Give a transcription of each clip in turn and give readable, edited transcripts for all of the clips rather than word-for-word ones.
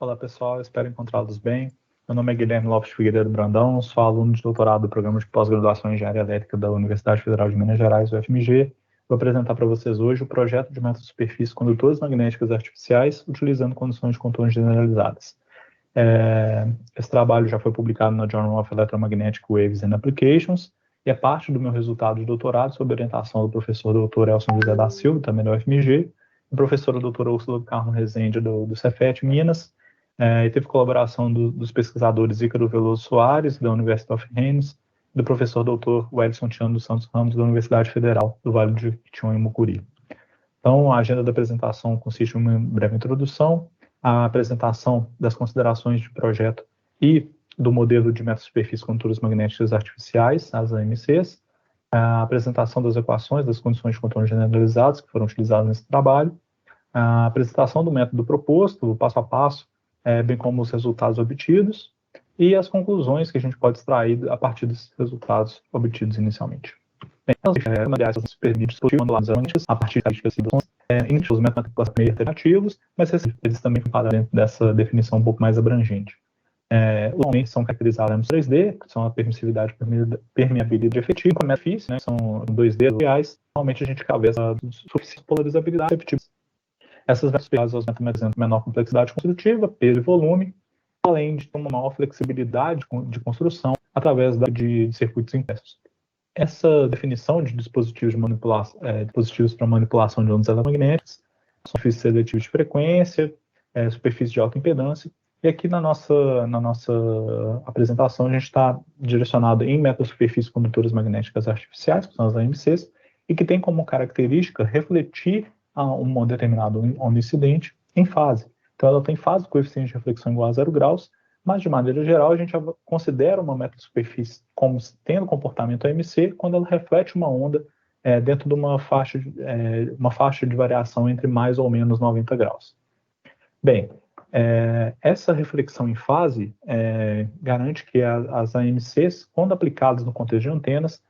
Olá pessoal, espero encontrá-los bem. Meu nome é Guilherme Lopes Figueiredo Brandão, sou aluno de doutorado do Programa de Pós-Graduação em Engenharia Elétrica da Universidade Federal de Minas Gerais, UFMG. Vou apresentar para vocês hoje o projeto de método de superfície condutores magnéticas artificiais utilizando condições de contorno generalizadas. Esse trabalho já foi publicado na Journal of Electromagnetic Waves and Applications e é parte do meu resultado de doutorado sob orientação do professor Dr. Elson José da Silva, também da UFMG, e professora doutora Úrsula do Carmo Rezende, do Cefet, Minas, e teve colaboração dos pesquisadores Ícaro Veloso Soares, da University of Rennes, e do professor Dr. Wellington Tiano dos Santos Ramos, da Universidade Federal do Vale do Jequitinhonha e Mucuri. Então, a agenda da apresentação consiste em uma breve introdução, a apresentação das considerações de projeto e do modelo de método de superfície condutoras magnéticas artificiais, as AMCs, a apresentação das equações das condições de contorno generalizadas que foram utilizadas nesse trabalho, a apresentação do método proposto, o passo a passo, bem como os resultados obtidos e as conclusões que a gente pode extrair a partir desses resultados obtidos inicialmente. Bem, aliás, os permite a partir de características os métodos meio alternativos, mas eles também ficam dentro dessa definição um pouco mais abrangente. Normalmente são caracterizados em 3D, que são a permissividade e permeabilidade efetiva, como é difícil, né, são 2D reais. Normalmente a gente cabeça suficiente polarizabilidade efetiva. Essas métodos apresentam menor complexidade construtiva, peso e volume, além de ter uma maior flexibilidade de construção através de circuitos impressos. Essa definição de dispositivos para manipulação de ondas eletromagnéticas, superfície seletiva de frequência, superfície de alta impedância, e aqui na nossa apresentação a gente está direcionado em métodos de superfície condutoras magnéticas artificiais, que são as AMCs, e que tem como característica refletir um determinado onda incidente em fase. Então ela tem fase de coeficiente de reflexão igual a 0 graus, mas de maneira geral a gente considera uma método de superfície como tendo comportamento AMC quando ela reflete uma onda dentro de uma faixa de variação entre mais ou menos 90 graus. Bem, essa reflexão em fase garante que as AMCs, quando aplicadas no contexto de antenas,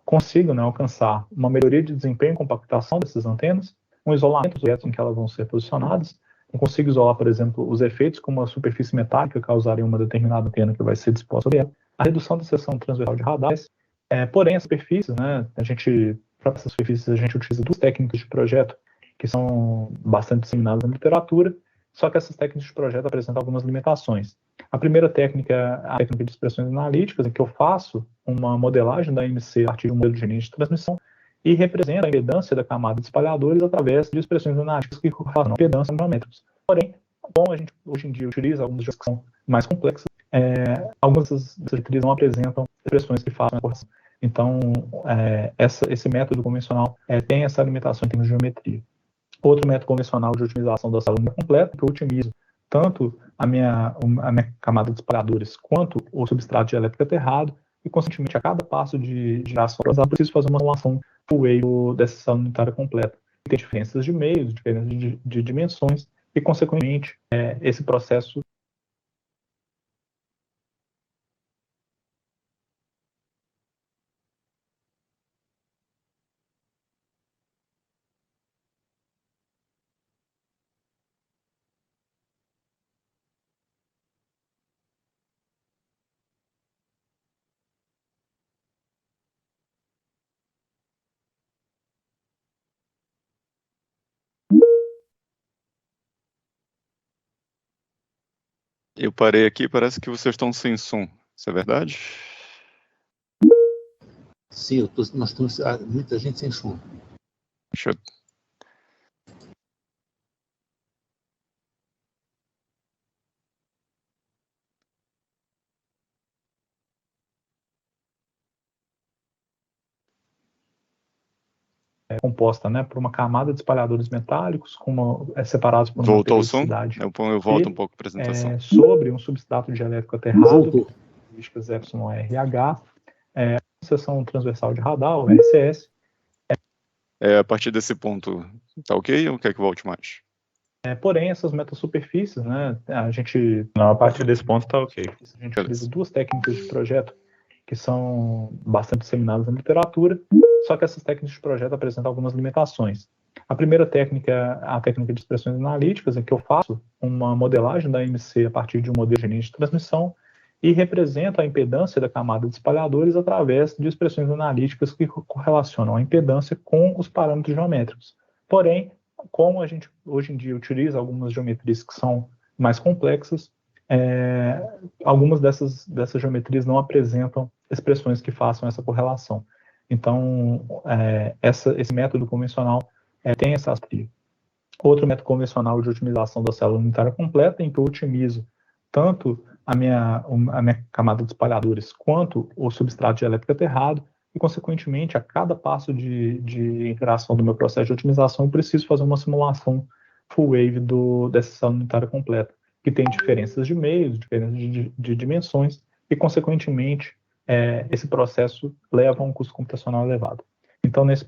consigam alcançar uma melhoria de desempenho e compactação dessas antenas, um isolamento dos objetos em que elas vão ser posicionadas. Eu consigo isolar, por exemplo, os efeitos como a superfície metálica causaria uma determinada antena que vai ser disposta sobre ela, a redução da seção transversal de radares. Porém, as superfícies, para essas superfícies a gente utiliza duas técnicas de projeto que são bastante disseminadas na literatura, só que essas técnicas de projeto apresentam algumas limitações. A primeira técnica é a técnica de expressões analíticas, em que eu faço uma modelagem da AMC a partir de um modelo de linha de transmissão e representa a impedância da camada de espalhadores através de expressões analíticas que relacionam a impedância em paramétricos. Porém, como a gente hoje em dia utiliza algumas que são mais complexas, algumas dessas diretrizes não apresentam expressões que façam a correção. Então, esse método convencional tem essa limitação em termos de geometria. Outro método convencional de otimização da sala completa, que eu otimizo tanto a minha camada de espalhadores quanto o substrato de elétrica aterrado, e, consequentemente, a cada passo de geração, eu preciso fazer uma simulação full wave dessa sala unitária completa. Tem diferenças de meios, diferenças de dimensões, e, consequentemente, esse processo Eu parei aqui, parece que vocês estão sem som. Isso é verdade? Sim, nós temos muita gente sem som. Deixa eu... composta por uma camada de espalhadores metálicos separados por uma periodicidade. Eu volto um pouco a apresentação. Sobre um substrato dielétrico aterrado, características εRH, seção transversal de radar, o RCS. A partir desse ponto, tá ok ou quer que volte mais? Porém, essas metasuperfícies, a partir desse ponto tá ok. A gente utiliza duas técnicas de projeto que são bastante disseminadas na literatura, só que essas técnicas de projeto apresentam algumas limitações. A primeira técnica é a técnica de expressões analíticas, em que eu faço uma modelagem da MC a partir de um modelo de linha de transmissão e representa a impedância da camada de espalhadores através de expressões analíticas que correlacionam a impedância com os parâmetros geométricos. Porém, como a gente hoje em dia utiliza algumas geometrias que são mais complexas, algumas dessas geometrias não apresentam expressões que façam essa correlação. Então, esse método convencional tem essa aspecto. Outro método convencional de otimização da célula unitária completa, em que eu otimizo tanto a minha camada de espalhadores quanto o substrato dielétrico aterrado, e, consequentemente, a cada passo de interação do meu processo de otimização, eu preciso fazer uma simulação full wave dessa célula unitária completa, que tem diferenças de meios, diferenças de dimensões, e, consequentemente, esse processo leva a um custo computacional elevado. Então, nesse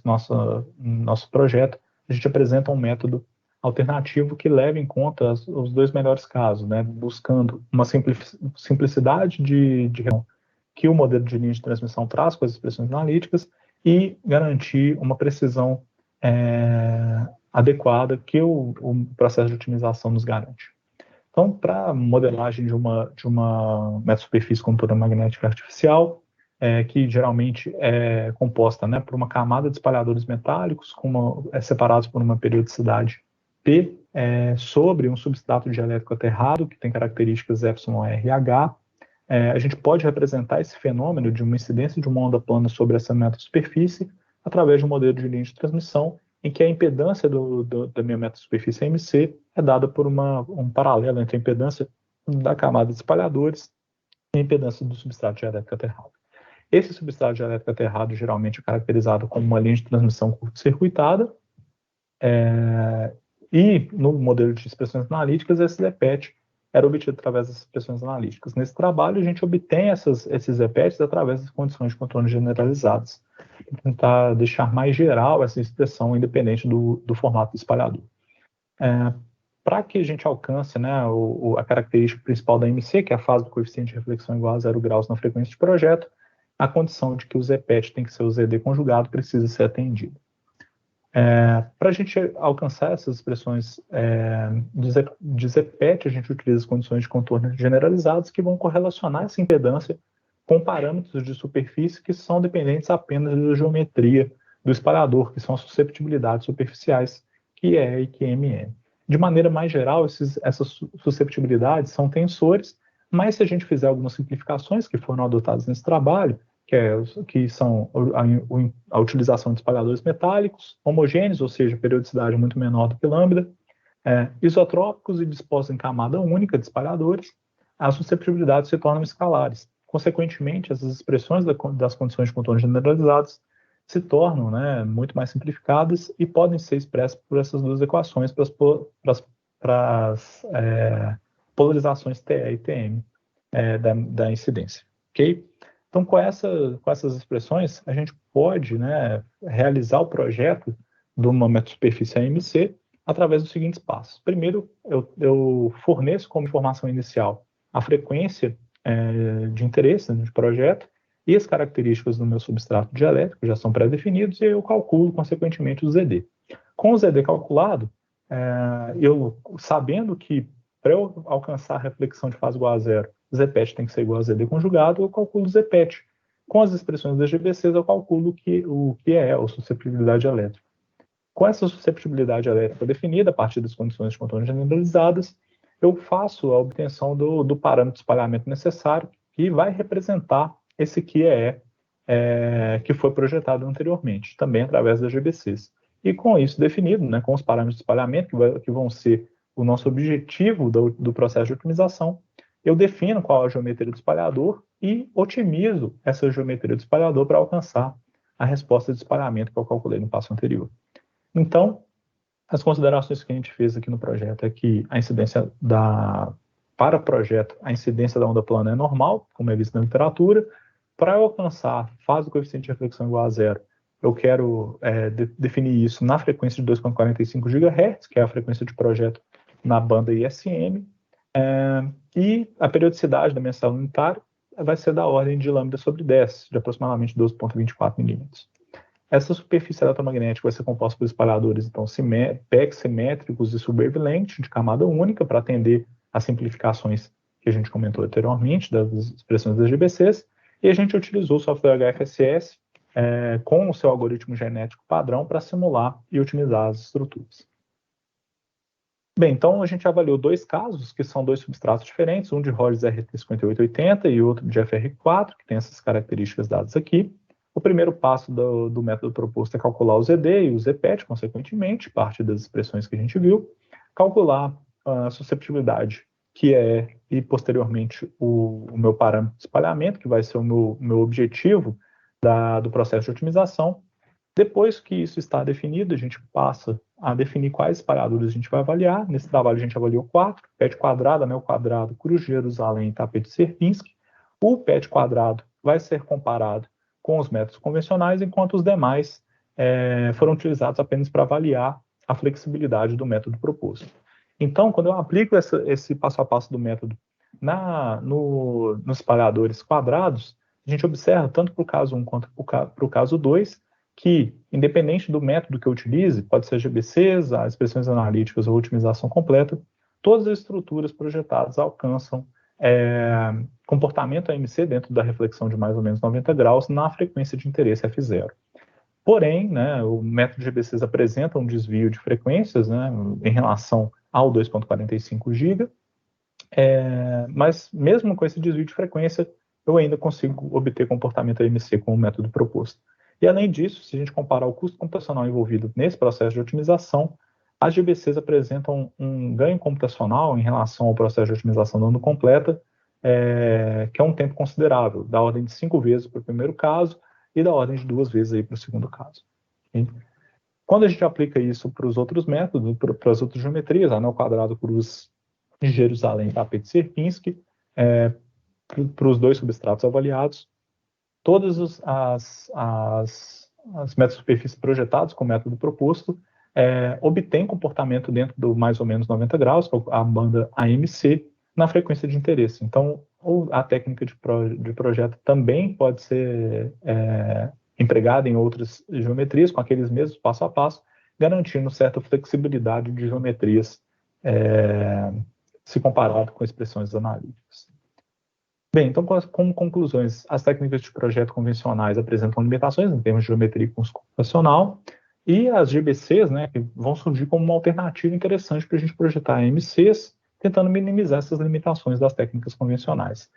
nosso projeto, a gente apresenta um método alternativo que leva em conta os dois melhores casos, né? Buscando uma simplicidade de que o modelo de linha de transmissão traz com as expressões analíticas e garantir uma precisão adequada que o processo de otimização nos garante. Então, para a modelagem de uma meta-superfície com contúrio magnética artificial, que geralmente é composta, né, por uma camada de espalhadores metálicos separados por uma periodicidade P sobre um substrato dielétrico aterrado, que tem características εrh, a gente pode representar esse fenômeno de uma incidência de uma onda plana sobre essa metasuperfície através de um modelo de linha de transmissão em que a impedância da minha metasuperfície MC é dada por um paralelo entre a impedância da camada de espalhadores e a impedância do substrato dielétrico aterrado. Esse substrato dielétrico aterrado geralmente é caracterizado como uma linha de transmissão curto-circuitada, e no modelo de expressões analíticas, esse ZPET era obtido através das expressões analíticas. Nesse trabalho, a gente obtém esses ZPETs através das condições de contorno generalizadas, para tentar deixar mais geral essa expressão independente do formato do espalhador. Para que a gente alcance, né, a característica principal da MC, que é a fase do coeficiente de reflexão igual a 0 graus na frequência de projeto, a condição de que o ZPET tem que ser o ZD conjugado precisa ser atendida. Para a gente alcançar essas expressões de ZPET, a gente utiliza as condições de contorno generalizadas que vão correlacionar essa impedância com parâmetros de superfície que são dependentes apenas da geometria do espalhador, que são as susceptibilidades superficiais, que é E e QMN. De maneira mais geral, essas susceptibilidades são tensores, mas se a gente fizer algumas simplificações que foram adotadas nesse trabalho, que são a utilização de espalhadores metálicos homogêneos, ou seja, periodicidade muito menor do que lambda, isotrópicos e dispostos em camada única de espalhadores, as susceptibilidades se tornam escalares. Consequentemente, essas expressões das condições de contorno generalizadas se tornam, né, muito mais simplificadas e podem ser expressas por essas duas equações para as polarizações TE e TM da incidência. Ok? Então, com essas expressões, a gente pode, né, realizar o projeto de uma metasuperfície AMC através dos seguintes passos. Primeiro, eu forneço como informação inicial a frequência de interesse de projeto e as características do meu substrato dielétrico já são pré-definidos e eu calculo, consequentemente, o ZD. Com o ZD calculado, eu sabendo que para eu alcançar a reflexão de fase igual a zero, ZPET tem que ser igual a ZD conjugado, eu calculo o ZPET. Com as expressões das GBCs, eu calculo o que é a susceptibilidade elétrica. Com essa susceptibilidade elétrica definida, a partir das condições de contorno generalizadas, eu faço a obtenção do parâmetro de espalhamento necessário, que vai representar esse que que foi projetado anteriormente, também através das GBCs. E com isso definido, né, com os parâmetros de espalhamento, que vão ser o nosso objetivo do processo de otimização, eu defino qual é a geometria do espalhador e otimizo essa geometria do espalhador para alcançar a resposta de espalhamento que eu calculei no passo anterior. Então, as considerações que a gente fez aqui no projeto é que a incidência para o projeto, a incidência da onda plana é normal, como é visto na literatura. Para eu alcançar a fase do coeficiente de reflexão igual a zero, eu quero definir isso na frequência de 2,45 GHz, que é a frequência de projeto na banda ISM, e a periodicidade da minha célula unitária vai ser da ordem de lambda sobre 10, de aproximadamente 12,24 milímetros. Essa superfície eletromagnética vai ser composta por espalhadores, então, PEC simétricos e supervilentes de camada única para atender às simplificações que a gente comentou anteriormente das expressões das GBCs, e a gente utilizou o software HFSS com o seu algoritmo genético padrão para simular e otimizar as estruturas. Bem, então a gente avaliou dois casos, que são dois substratos diferentes, um de Rhodes RT5880 e outro de FR4, que tem essas características dadas aqui. O primeiro passo do método proposto é calcular o ZD e o ZPET, consequentemente, parte das expressões que a gente viu, calcular a susceptibilidade, que é, e posteriormente, o meu parâmetro de espalhamento, que vai ser o meu objetivo do processo de otimização. Depois que isso está definido, a gente passa a definir quais espalhadores a gente vai avaliar. Nesse trabalho a gente avaliou 4, PET quadrado, anel quadrado, Cruz de Jerusalém e tapete Sierpinski. O PET quadrado vai ser comparado com os métodos convencionais, enquanto os demais foram utilizados apenas para avaliar a flexibilidade do método proposto. Então, quando eu aplico esse passo a passo do método nos espalhadores quadrados, a gente observa, tanto para o caso 1 quanto para o caso 2, que, independente do método que eu utilize, pode ser GBCs, as expressões analíticas ou otimização completa, todas as estruturas projetadas alcançam comportamento AMC dentro da reflexão de mais ou menos 90 graus na frequência de interesse F0. Porém, né, o método GBCs apresenta um desvio de frequências, né, em relação ao 2.45 GHz, mas mesmo com esse desvio de frequência, eu ainda consigo obter comportamento AMC com o método proposto. E além disso, se a gente comparar o custo computacional envolvido nesse processo de otimização, as GBCs apresentam um ganho computacional em relação ao processo de otimização não completa, que é um tempo considerável, da ordem de 5 vezes para o primeiro caso e da ordem de 2 vezes para o segundo caso. Okay? Quando a gente aplica isso para os outros métodos, para as outras geometrias, anel quadrado, Cruz de Jerusalém, tapete Sierpinski, para os dois substratos avaliados, todas as metasuperfícies projetadas com o método proposto obtêm comportamento dentro do mais ou menos 90 graus, a banda AMC, na frequência de interesse. Então, a técnica de projeto também pode ser empregada em outras geometrias, com aqueles mesmos passo a passo, garantindo certa flexibilidade de geometrias se comparado com expressões analíticas. Bem, então, como conclusões, as técnicas de projeto convencionais apresentam limitações em termos de geometria e custo computacional, e as GBCs, né, que vão surgir como uma alternativa interessante para a gente projetar AMCs, tentando minimizar essas limitações das técnicas convencionais.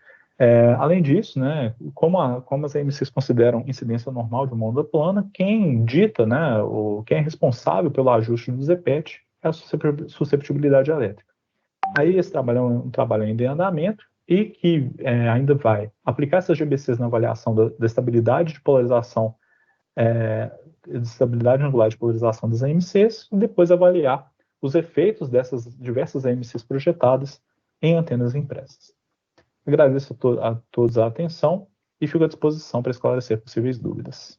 Além disso, né, como as AMCs consideram incidência normal de uma onda plana, quem dita, né, quem é responsável pelo ajuste do ZPET é a susceptibilidade elétrica. Aí esse trabalho é um trabalho ainda em andamento, e que ainda vai aplicar essas GBCs na avaliação da estabilidade de polarização, de estabilidade angular de polarização das AMCs, e depois avaliar os efeitos dessas diversas AMCs projetadas em antenas impressas. Agradeço a todos a atenção e fico à disposição para esclarecer possíveis dúvidas.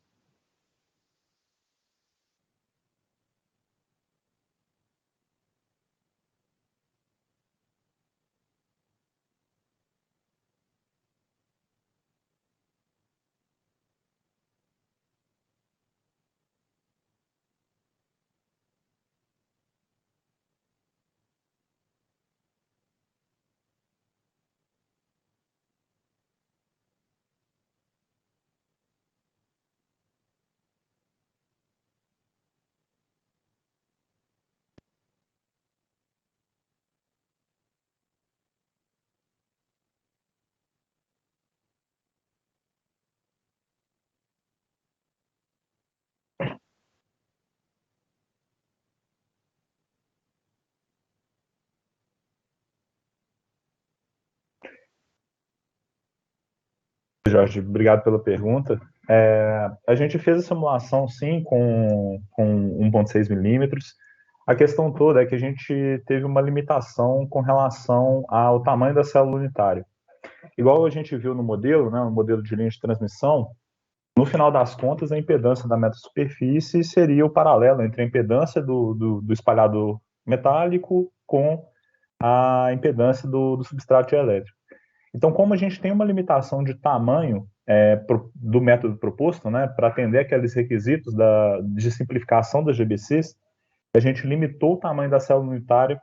Jorge, obrigado pela pergunta. A gente fez a simulação, sim, com 1.6 milímetros. A questão toda é que a gente teve uma limitação com relação ao tamanho da célula unitária. Igual a gente viu no modelo, né, no modelo de linha de transmissão, no final das contas, a impedância da metasuperfície seria o paralelo entre a impedância do espalhador metálico com a impedância do substrato elétrico. Então, como a gente tem uma limitação de tamanho do método proposto, né, para atender aqueles requisitos de simplificação das GBCs, a gente limitou o tamanho da célula unitária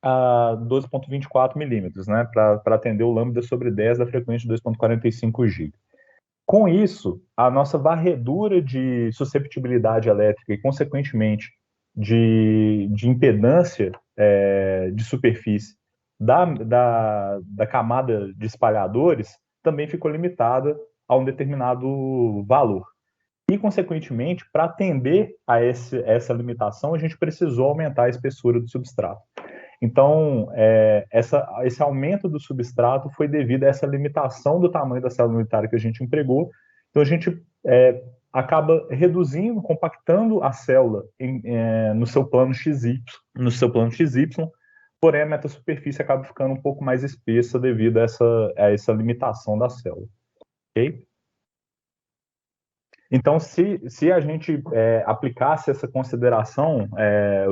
a 12,24 milímetros, né, para atender o lambda sobre 10 da frequência de 2,45 GB. Com isso, a nossa varredura de susceptibilidade elétrica e, consequentemente, de impedância de superfície da camada de espalhadores também ficou limitada a um determinado valor. E, consequentemente, para atender a essa limitação, a gente precisou aumentar a espessura do substrato. Então, esse aumento do substrato foi devido a essa limitação do tamanho da célula unitária que a gente empregou. Então, a gente acaba reduzindo, compactando a célula no seu plano XY, porém a metasuperfície acaba ficando um pouco mais espessa devido a essa limitação da célula. Ok? Então, se a gente aplicasse essa consideração,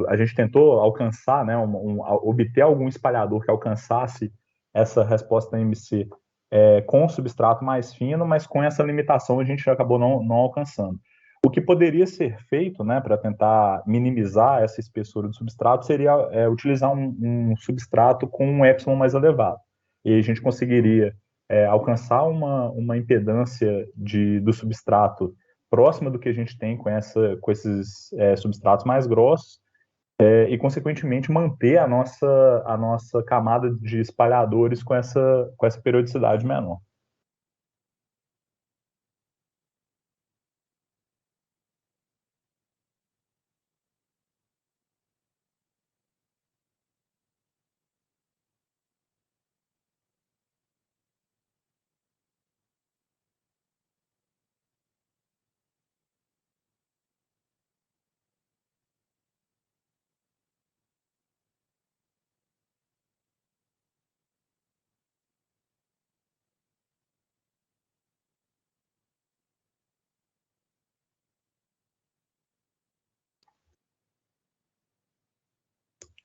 a gente tentou alcançar, né, obter algum espalhador que alcançasse essa resposta MC com um substrato mais fino, mas com essa limitação a gente acabou não alcançando. O que poderia ser feito, né, para tentar minimizar essa espessura do substrato seria utilizar um substrato com um epsilon mais elevado. E a gente conseguiria alcançar uma impedância do substrato próxima do que a gente tem com esses substratos mais grossos e, consequentemente, manter a nossa camada de espalhadores com essa periodicidade menor.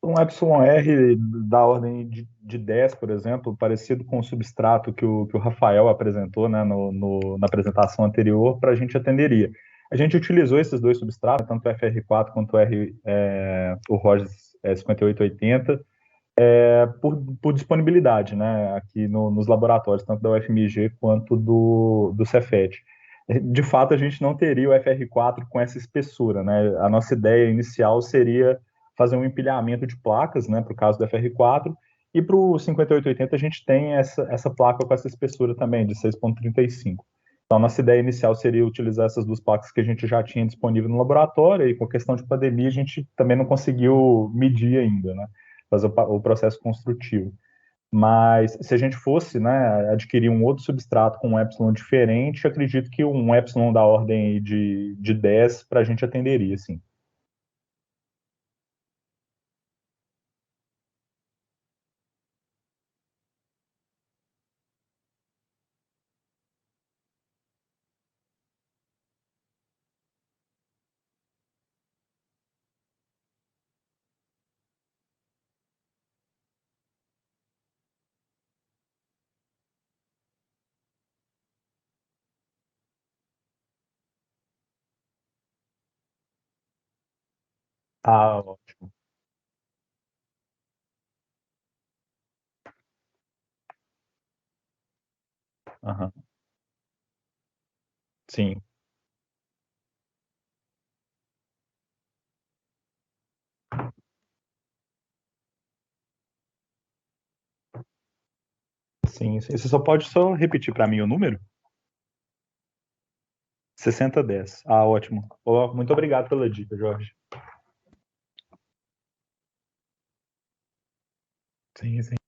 Um epsilon R da ordem de 10, por exemplo, parecido com o substrato que o Rafael apresentou, né, na apresentação anterior, para a gente atenderia. A gente utilizou esses dois substratos, tanto o FR4 quanto o ROGES 5880, por disponibilidade, né, aqui nos laboratórios, tanto da UFMG quanto do Cefet. De fato, a gente não teria o FR4 com essa espessura, né? A nossa ideia inicial seria fazer um empilhamento de placas, né, para o caso do FR4, e para o 5880 a gente tem essa placa com essa espessura também, de 6,35. Então, a nossa ideia inicial seria utilizar essas duas placas que a gente já tinha disponível no laboratório, e com a questão de pandemia a gente também não conseguiu medir ainda, né, fazer o processo construtivo. Mas se a gente fosse, né, adquirir um outro substrato com um epsilon diferente, acredito que um epsilon da ordem de 10 para a gente atenderia, sim. Ah, ótimo. Aham. Sim, sim. Você só pode repetir para mim o número? 6010. Ah, ótimo. Muito obrigado pela dica, Jorge. Sim, sim.